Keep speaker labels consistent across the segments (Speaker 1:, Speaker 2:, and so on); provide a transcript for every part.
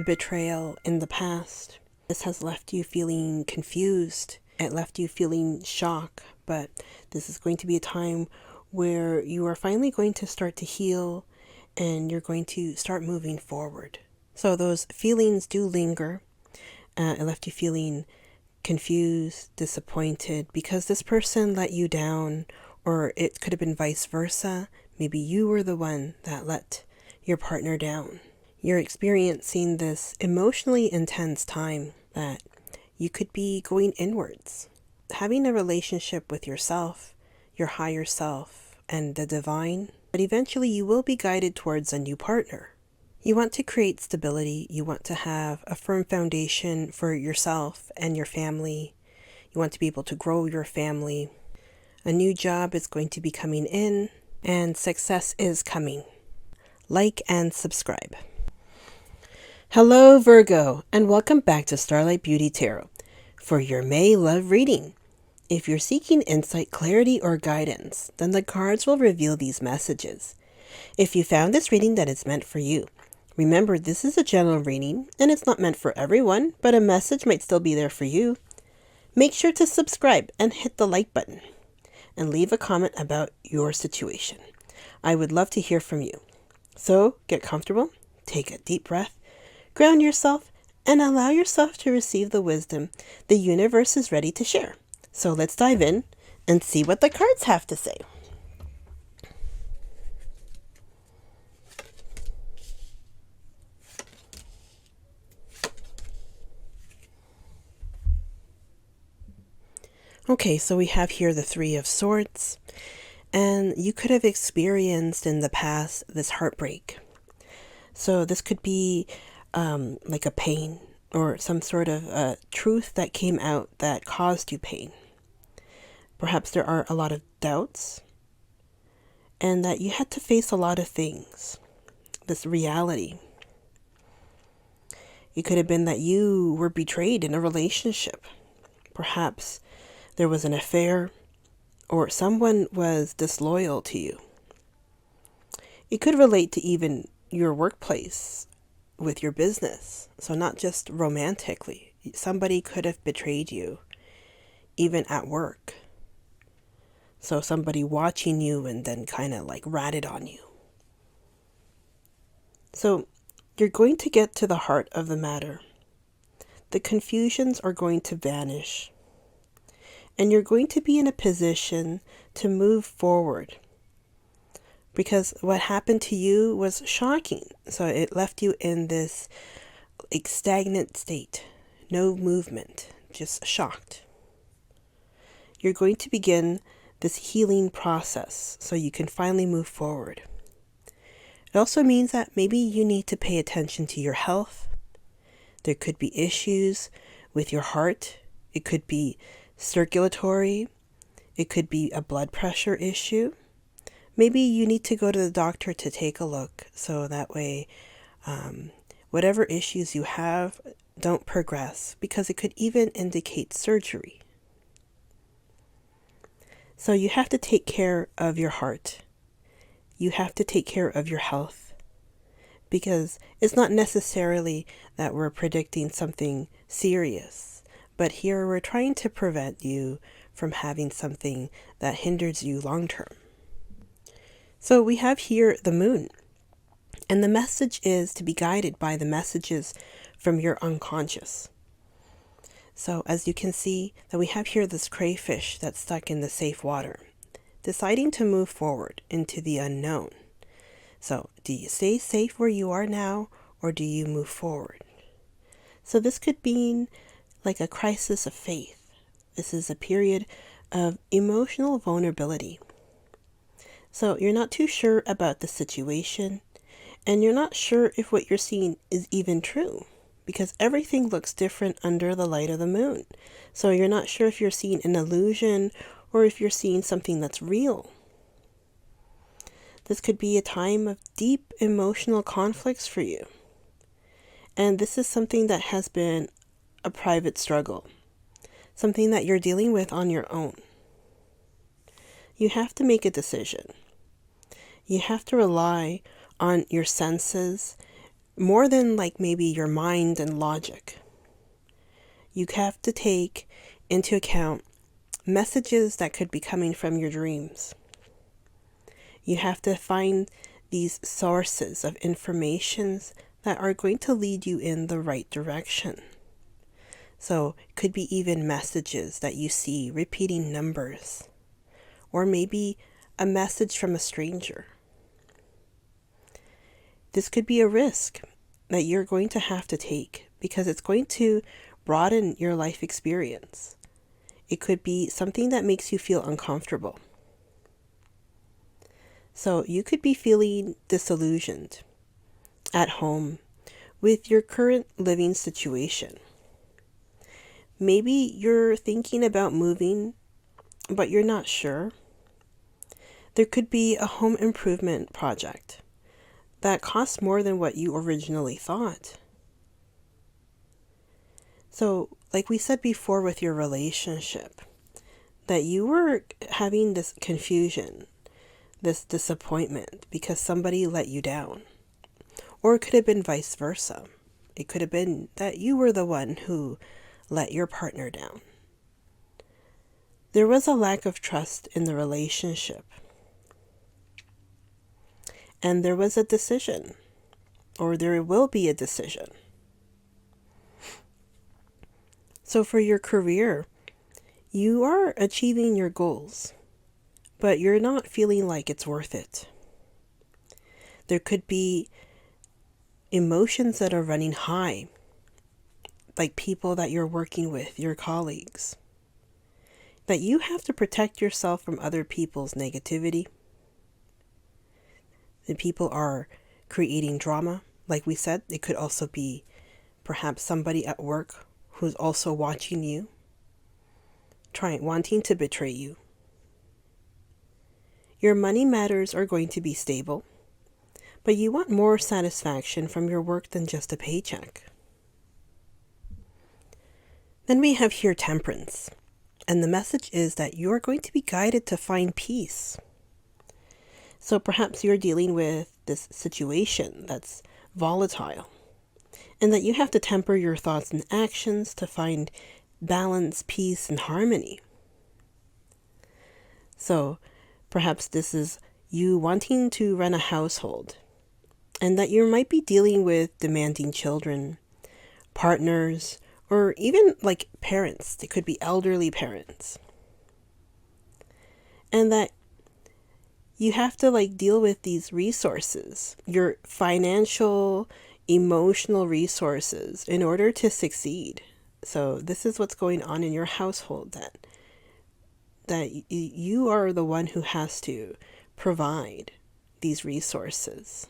Speaker 1: betrayal in the past. This has left you feeling confused. It left you feeling shock, but this is going to be a time where you are finally going to start to heal and you're going to start moving forward. So those feelings do linger. It left you feeling confused, disappointed because this person let you down, or it could have been vice versa. Maybe you were the one that let your partner down. You're experiencing this emotionally intense time that you could be going inwards, having a relationship with yourself, your higher self, and the divine. But eventually you will be guided towards a new partner. You want to create stability. You want to have a firm foundation for yourself and your family. You want to be able to grow your family. A new job is going to be coming in, and success is coming. Like and subscribe. Hello, Virgo, and welcome back to Starlight Beauty Tarot for your May love reading. If you're seeking insight, clarity, or guidance, then the cards will reveal these messages. If you found this reading that is meant for you, remember this is a general reading and it's not meant for everyone, but a message might still be there for you. Make sure to subscribe and hit the like button and leave a comment about your situation. I would love to hear from you. So get comfortable, take a deep breath, ground yourself, and allow yourself to receive the wisdom the universe is ready to share. So let's dive in and see what the cards have to say. Okay, so we have here the Three of Swords, and you could have experienced in the past this heartbreak. So this could be like a pain or some sort of truth that came out that caused you pain. Perhaps there are a lot of doubts and that you had to face a lot of things, this reality. It could have been that you were betrayed in a relationship. Perhaps there was an affair or someone was disloyal to you. It could relate to even your workplace with your business. So not just romantically. Somebody could have betrayed you even at work. So somebody watching you and then kind of like ratted on you. So you're going to get to the heart of the matter. The confusions are going to vanish. And you're going to be in a position to move forward. Because what happened to you was shocking. So it left you in this stagnant state. No movement. Just shocked. You're going to begin this healing process so you can finally move forward. It also means that maybe you need to pay attention to your health. There could be issues with your heart. It could be circulatory. It could be a blood pressure issue. Maybe you need to go to the doctor to take a look so that way whatever issues you have don't progress, because it could even indicate surgery. So you have to take care of your heart. You have to take care of your health, because it's not necessarily that we're predicting something serious, but here we're trying to prevent you from having something that hinders you long term. So we have here the moon, and the message is to be guided by the messages from your unconscious. So as you can see that we have here this crayfish that's stuck in the safe water, deciding to move forward into the unknown. So do you stay safe where you are now, or do you move forward? So this could be like a crisis of faith. This is a period of emotional vulnerability. So you're not too sure about the situation, and you're not sure if what you're seeing is even true, because everything looks different under the light of the moon. So you're not sure if you're seeing an illusion or if you're seeing something that's real. This could be a time of deep emotional conflicts for you. And this is something that has been a private struggle, something that you're dealing with on your own. You have to make a decision. You have to rely on your senses more than like maybe your mind and logic. You have to take into account messages that could be coming from your dreams. You have to find these sources of information that are going to lead you in the right direction. So it could be even messages that you see, repeating numbers, or maybe a message from a stranger. This could be a risk that you're going to have to take because it's going to broaden your life experience. It could be something that makes you feel uncomfortable. So you could be feeling disillusioned at home with your current living situation. Maybe you're thinking about moving, but you're not sure. There could be a home improvement project that costs more than what you originally thought. So, like we said before with your relationship, that you were having this confusion, this disappointment because somebody let you down. Or it could have been vice versa. It could have been that you were the one who let your partner down. There was a lack of trust in the relationship. And there was a decision, or there will be a decision. So for your career, you are achieving your goals, but you're not feeling like it's worth it. There could be emotions that are running high, like people that you're working with, your colleagues, that you have to protect yourself from other people's negativity. The people are creating drama. Like we said, it could also be perhaps somebody at work who's also watching you, wanting to betray you. Your money matters are going to be stable, but you want more satisfaction from your work than just a paycheck. Then we have here temperance, and the message is that you are going to be guided to find peace. So perhaps you're dealing with this situation that's volatile, and that you have to temper your thoughts and actions to find balance, peace, and harmony. So perhaps this is you wanting to run a household, and that you might be dealing with demanding children, partners, or even like parents. They could be elderly parents. And that you have to like deal with these resources, your financial, emotional resources in order to succeed. So this is what's going on in your household, that you are the one who has to provide these resources.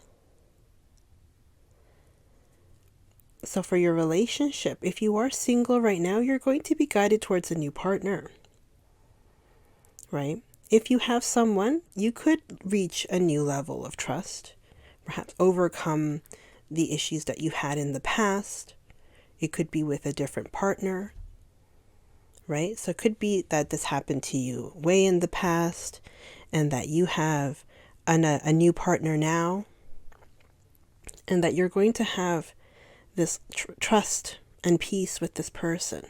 Speaker 1: So for your relationship, if you are single right now, you're going to be guided towards a new partner, right? If you have someone, you could reach a new level of trust, perhaps overcome the issues that you had in the past. It could be with a different partner, right? So it could be that this happened to you way in the past and that you have a new partner now, and that you're going to have this trust and peace with this person.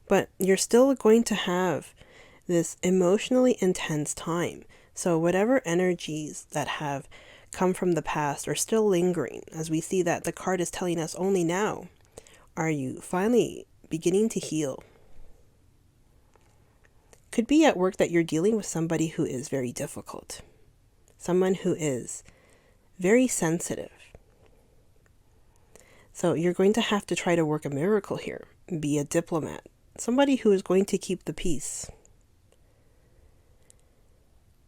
Speaker 1: But you're still going to have this emotionally intense time. So whatever energies that have come from the past are still lingering, as we see that the card is telling us only now are you finally beginning to heal. Could be at work that you're dealing with somebody who is very difficult, someone who is very sensitive. So you're going to have to try to work a miracle here, be a diplomat, somebody who is going to keep the peace.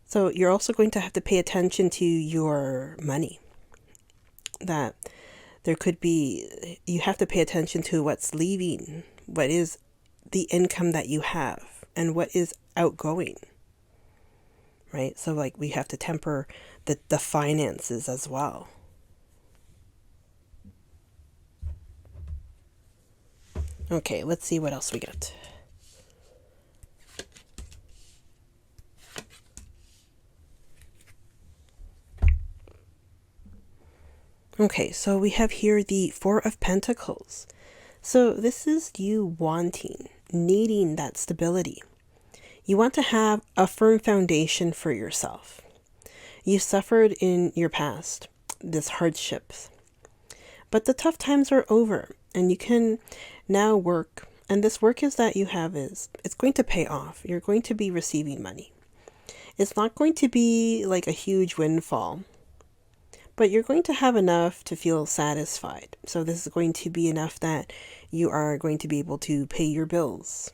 Speaker 1: So you're also going to have to pay attention to your money. That there could be, you have to pay attention to what's leaving, what is the income that you have, and what is outgoing, right? So like we have to temper the finances as well. Okay, let's see what else we got. Okay, so we have here the Four of Pentacles. So this is you wanting, needing that stability. You want to have a firm foundation for yourself. You suffered in your past this hardships, but the tough times are over and you can now work. And this work is that you have is it's going to pay off. You're going to be receiving money. It's not going to be like a huge windfall, but you're going to have enough to feel satisfied. So this is going to be enough that you are going to be able to pay your bills.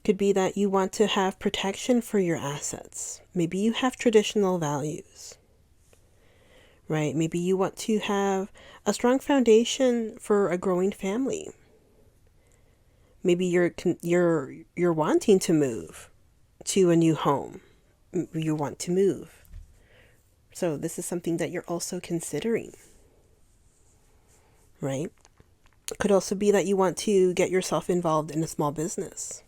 Speaker 1: Could be that you want to have protection for your assets. Maybe you have traditional values, right? Maybe you want to have a strong foundation for a growing family. Maybe you're wanting to move to a new home. You want to move. So this is something that you're also considering, right? It could also be that you want to get yourself involved in a small business.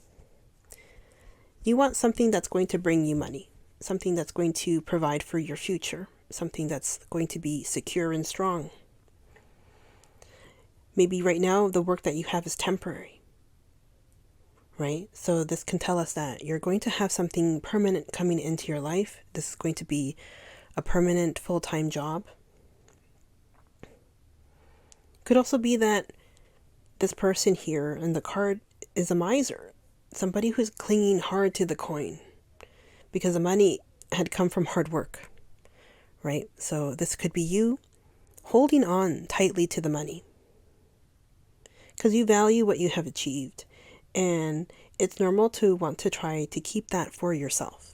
Speaker 1: You want something that's going to bring you money, something that's going to provide for your future, something that's going to be secure and strong. Maybe right now the work that you have is temporary, right? So this can tell us that you're going to have something permanent coming into your life. This is going to be a permanent full-time job. Could also be that this person here in the card is a miser, somebody who's clinging hard to the coin because the money had come from hard work, right? So this could be you holding on tightly to the money because you value what you have achieved, and it's normal to want to try to keep that for yourself.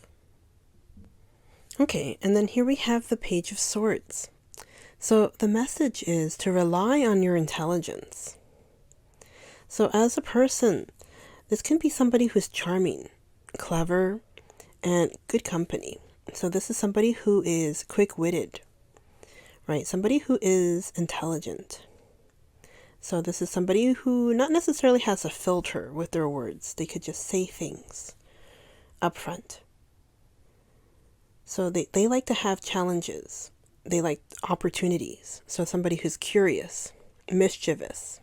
Speaker 1: Okay, and then here we have the Page of Swords. So the message is to rely on your intelligence. So as a person, this can be somebody who's charming, clever, and good company. So this is somebody who is quick-witted, right? Somebody who is intelligent. So this is somebody who not necessarily has a filter with their words. They could just say things up front. So they like to have challenges. They like opportunities. So somebody who's curious, mischievous.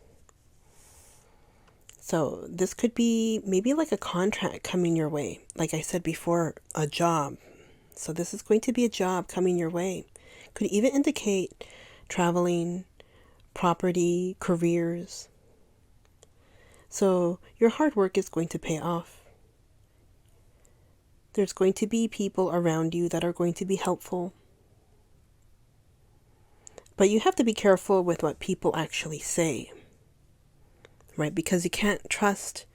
Speaker 1: So this could be maybe like a contract coming your way. Like I said before, a job. So this is going to be a job coming your way. Could even indicate traveling, property, careers. So your hard work is going to pay off. There's going to be people around you that are going to be helpful. But you have to be careful with what people actually say, right? Because you can't trust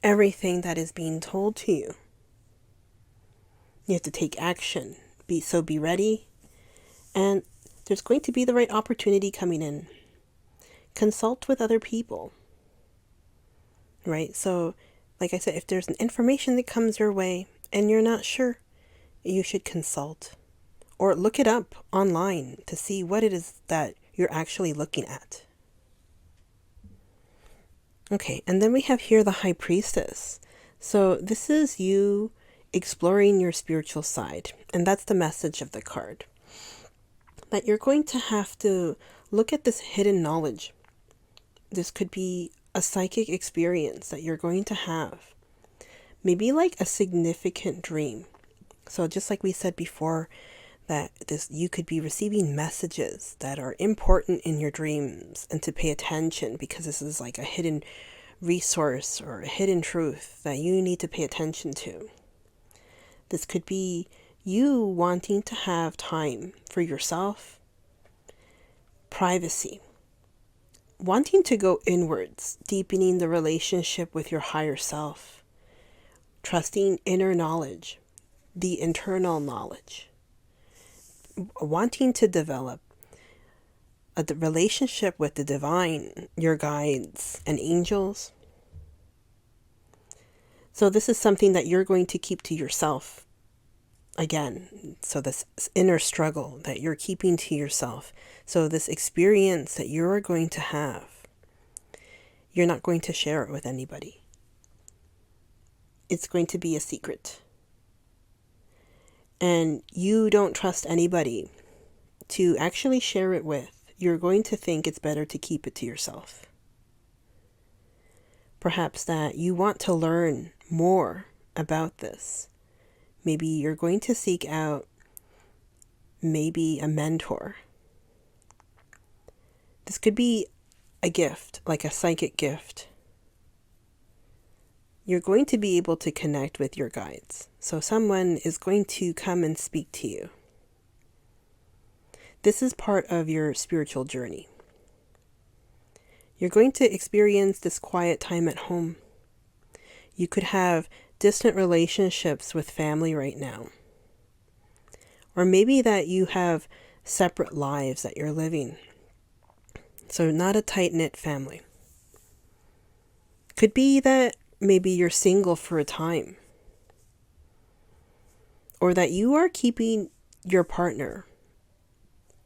Speaker 1: everything that is being told to you. You have to take action. Be ready. And there's going to be the right opportunity coming in. Consult with other people, right? So, like I said, if there's an information that comes your way and you're not sure, you should consult or look it up online to see what it is that you're actually looking at. Okay, and then we have here the High Priestess. So this is you exploring your spiritual side, and that's the message of the card. That you're going to have to look at this hidden knowledge. This could be a psychic experience that you're going to have. Maybe like a significant dream. So just like we said before, that you could be receiving messages that are important in your dreams, and to pay attention because this is like a hidden resource or a hidden truth that you need to pay attention to. This could be you wanting to have time for yourself, privacy, wanting to go inwards, deepening the relationship with your higher self, trusting inner knowledge, the internal knowledge, wanting to develop a relationship with the divine, your guides and angels. So this is something that you're going to keep to yourself. Again, so this inner struggle that you're keeping to yourself. So this experience that you're going to have, you're not going to share it with anybody. It's going to be a secret. And you don't trust anybody to actually share it with, you're going to think it's better to keep it to yourself. Perhaps that you want to learn more about this. Maybe you're going to seek out maybe a mentor. This could be a gift, like a psychic gift. You're going to be able to connect with your guides. So someone is going to come and speak to you. This is part of your spiritual journey. You're going to experience this quiet time at home. You could have distant relationships with family right now. Or maybe that you have separate lives that you're living. So not a tight-knit family. Could be that maybe you're single for a time. Or that you are keeping your partner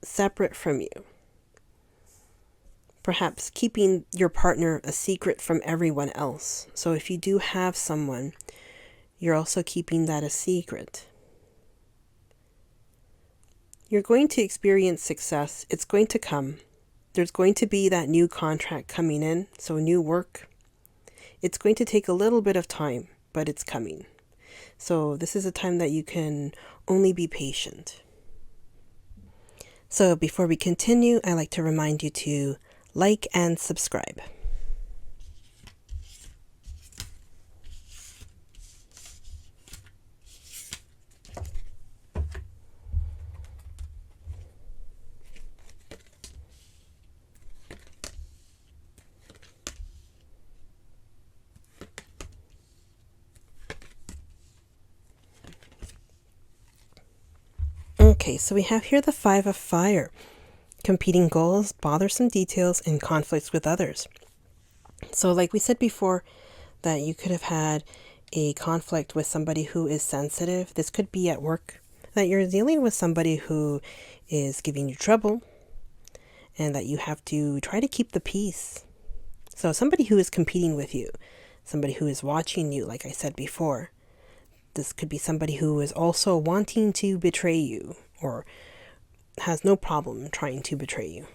Speaker 1: separate from you. Perhaps keeping your partner a secret from everyone else. So if you do have someone, you're also keeping that a secret. You're going to experience success. It's going to come. There's going to be that new contract coming in, so new work. It's going to take a little bit of time, but it's coming. So this is a time that you can only be patient. So before we continue, I'd like to remind you to like and subscribe. Okay, so we have here the 5 of Fire. Competing goals, bothersome details, and conflicts with others. So like we said before, that you could have had a conflict with somebody who is sensitive. This could be at work, that you're dealing with somebody who is giving you trouble, and that you have to try to keep the peace. So somebody who is competing with you, somebody who is watching you, like I said before. This could be somebody who is also wanting to betray you, or has no problem trying to betray you.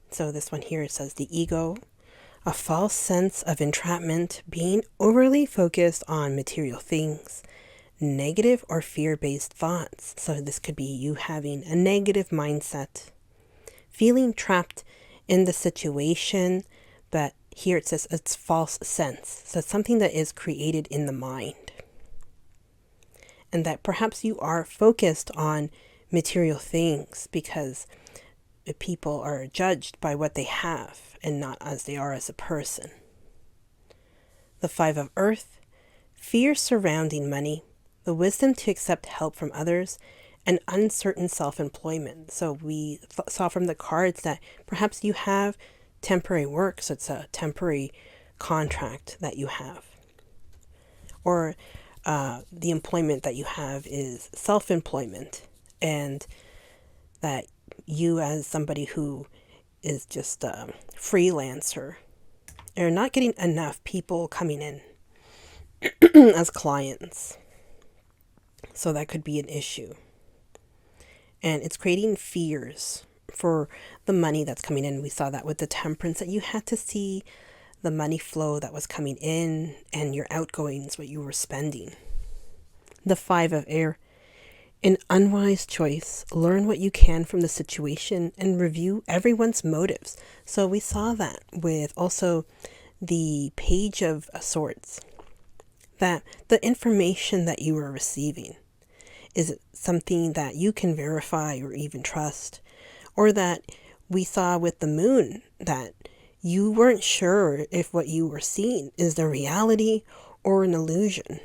Speaker 1: So this one here, it says the ego, a false sense of entrapment, being overly focused on material things, negative or fear-based thoughts. So this could be you having a negative mindset, feeling trapped in the situation, but here it says it's false sense. So it's something that is created in the mind. And that perhaps you are focused on material things because people are judged by what they have and not as they are as a person. The 5 of Earth, fear surrounding money, the wisdom to accept help from others, and uncertain self-employment. So we saw from the cards that perhaps you have temporary work, so it's a temporary contract that you have. Or the employment that you have is self-employment, and that you as somebody who is just a freelancer are not getting enough people coming in as clients. So that could be an issue. And it's creating fears for the money that's coming in. We saw that with the Temperance, that you had to see the money flow that was coming in and your outgoings, what you were spending. The 5 of Air, an unwise choice. Learn what you can from the situation and review everyone's motives. So we saw that with also the Page of Swords, that the information that you are receiving, is it something that you can verify or even trust? Or that we saw with the Moon, that you weren't sure if what you were seeing is the reality or an illusion.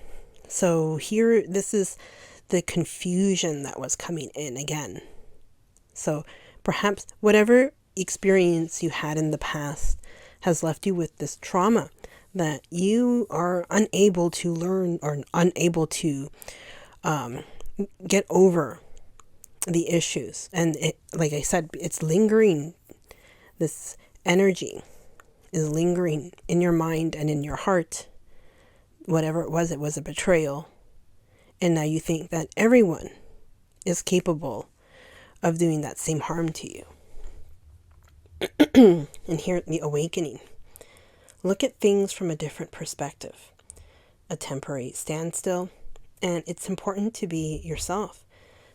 Speaker 1: So here, this is the confusion that was coming in again. So perhaps whatever experience you had in the past has left you with this trauma that you are unable to learn or unable to get over the issues. And it, like I said, it's lingering. This energy is lingering in your mind and in your heart. Whatever it was a betrayal. And now you think that everyone is capable of doing that same harm to you. And here, the awakening. Look at things from a different perspective. A temporary standstill, and it's important to be yourself.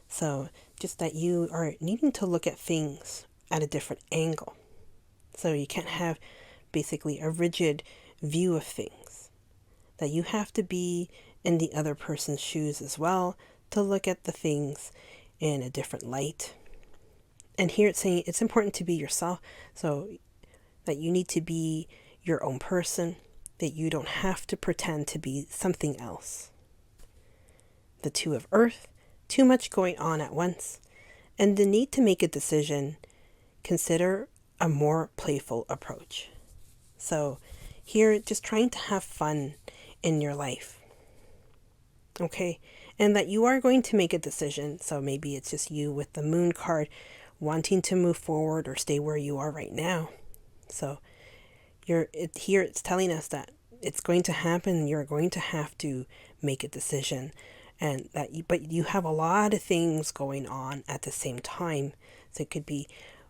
Speaker 1: So just that you are needing to look at things at a different angle. So you can't have basically a rigid view of things. That you have to be in the other person's shoes as well to look at the things in a different light. And here it's saying it's important to be yourself. So that you need to be your own person, that you don't have to pretend to be something else. The Two of Earth, too much going on at once, and the need to make a decision. Consider a more playful approach. So here, just trying to have fun in your life. Okay, and that you are going to make a decision. So maybe it's just you with the Moon card wanting to move forward or stay where you are right now. So here it's telling us that it's going to happen. You're going to have to make a decision, and but you have a lot of things going on at the same time. So it could be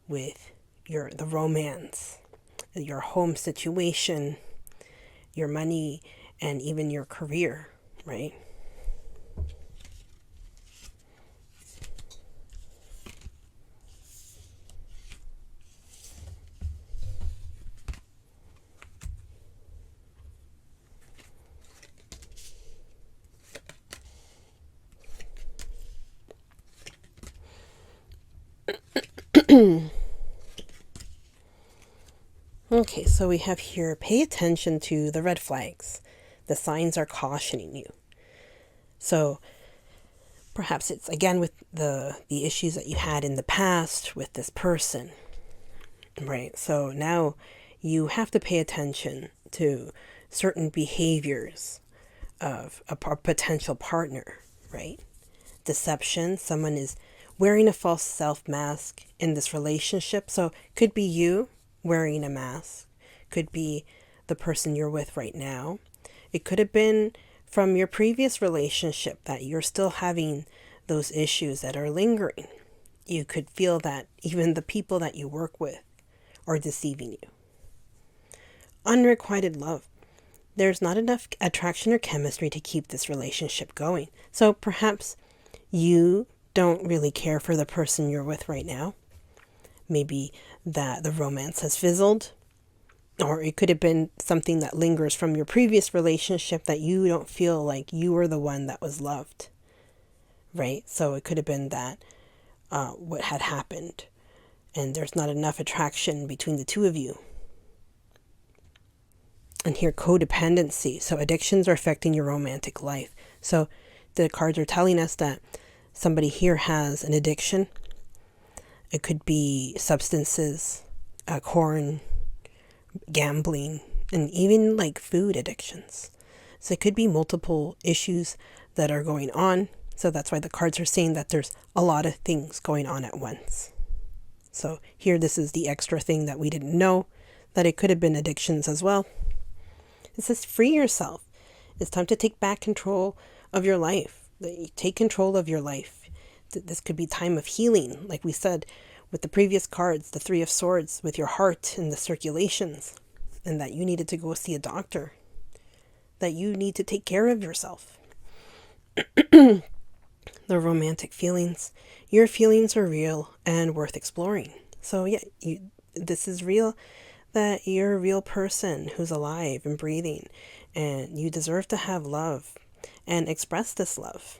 Speaker 1: with the romance, your home situation, your money, and even your career, right? Okay, so we have here, pay attention to the red flags. The signs are cautioning you. So perhaps it's again with the issues that you had in the past with this person, right? So now you have to pay attention to certain behaviors of a potential partner, right? Deception, someone is wearing a false self mask in this relationship. So could be you wearing a mask, could be the person you're with right now. It could have been from your previous relationship that you're still having those issues that are lingering. You could feel that even the people that you work with are deceiving you. Unrequited love. There's not enough attraction or chemistry to keep this relationship going. So perhaps you don't really care for the person you're with right now. Maybe that the romance has fizzled, or it could have been something that lingers from your previous relationship that you don't feel like you were the one that was loved, right? So it could have been that what had happened, and there's not enough attraction between the two of you. And here, codependency. So addictions are affecting your romantic life. So the cards are telling us that somebody here has an addiction. It could be substances, corn, gambling, and even like food addictions. So it could be multiple issues that are going on. So that's why the cards are saying that there's a lot of things going on at once. So here, this is the extra thing that we didn't know, that it could have been addictions as well. It says free yourself. It's time to take back control of your life. Take control of your life. This could be time of healing, like we said with the previous cards, the Three of Swords, with your heart and the circulations, and that you needed to go see a doctor, that you need to take care of yourself. The romantic feelings. Your feelings are real and worth exploring. So yeah, this is real, that you're a real person who's alive and breathing, and you deserve to have love and express this love.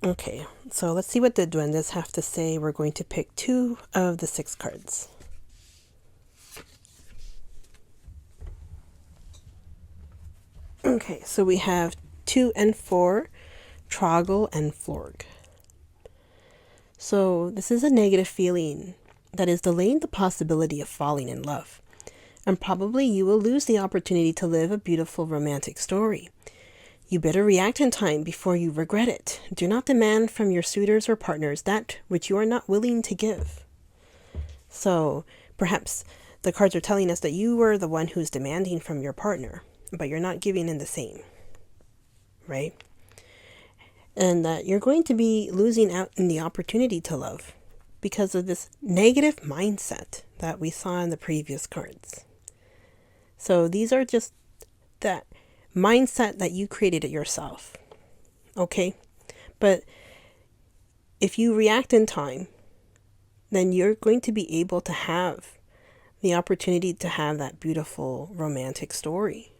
Speaker 1: Okay, so let's see what the duendes have to say. We're going to pick 2 of the 6 cards. Okay, so we have 2 and 4, Troggle and Florg. So this is a negative feeling that is delaying the possibility of falling in love. And probably you will lose the opportunity to live a beautiful romantic story. You better react in time before you regret it. Do not demand from your suitors or partners that which you are not willing to give. So perhaps the cards are telling us that you are the one who's demanding from your partner, but you're not giving in the same, right? And that you're going to be losing out in the opportunity to love because of this negative mindset that we saw in the previous cards. So these are just that mindset that you created it yourself, okay? But if you react in time, then you're going to be able to have the opportunity to have that beautiful romantic story.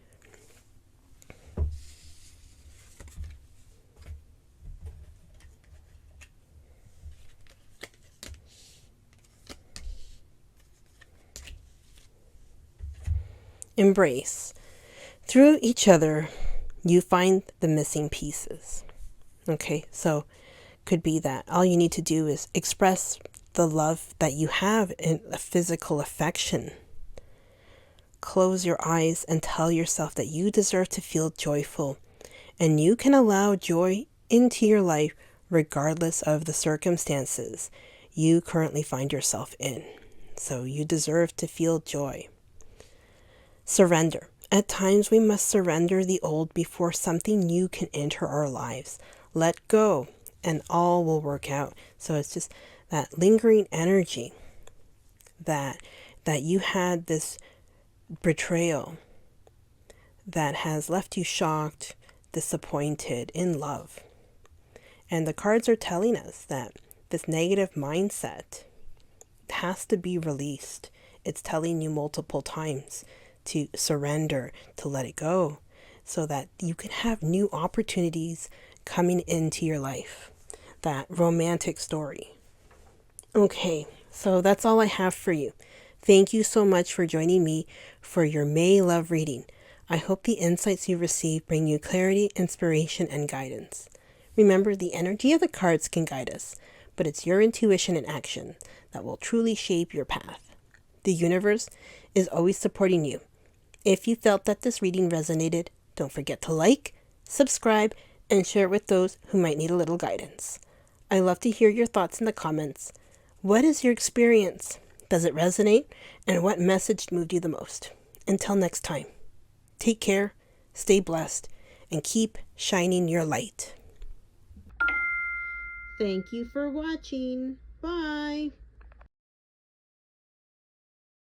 Speaker 1: Embrace. Through each other, you find the missing pieces. Okay, so could be that all you need to do is express the love that you have in a physical affection. Close your eyes and tell yourself that you deserve to feel joyful, and you can allow joy into your life regardless of the circumstances you currently find yourself in. So you deserve to feel joy. Surrender. At times we must surrender the old before something new can enter our lives. Let go and all will work out. So it's just that lingering energy that you had this betrayal that has left you shocked, disappointed, in love. And the cards are telling us that this negative mindset has to be released. It's telling you multiple times to surrender, to let it go, so that you can have new opportunities coming into your life. That romantic story. Okay, so that's all I have for you. Thank you so much for joining me for your May love reading. I hope the insights you receive bring you clarity, inspiration, and guidance. Remember, the energy of the cards can guide us, but it's your intuition and action that will truly shape your path. The universe is always supporting you. If you felt that this reading resonated, don't forget to like, subscribe, and share it with those who might need a little guidance. I love to hear your thoughts in the comments. What is your experience? Does it resonate? And what message moved you the most? Until next time, take care, stay blessed, and keep shining your light. Thank you for watching. Bye.